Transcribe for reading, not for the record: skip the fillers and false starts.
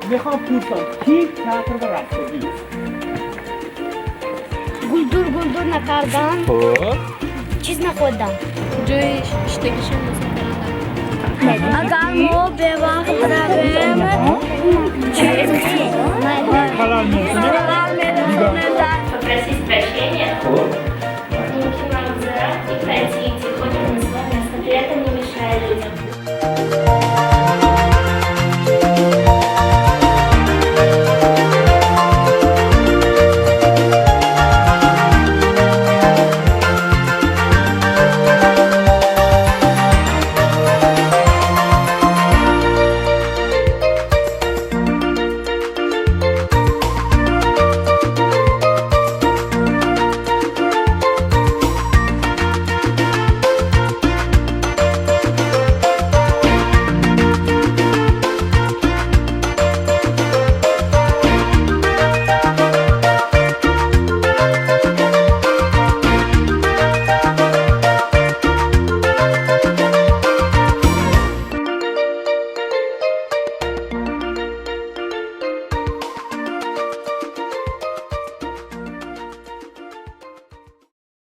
Виховкусон, ті театр варасові. Гулдур на кардан. Чиз находам. Джой штегишен на Агар мо бевақт равем. Халал Попросить прощения. Маленький мамза и пройти тихонько на свое место, при этом не мешая людям.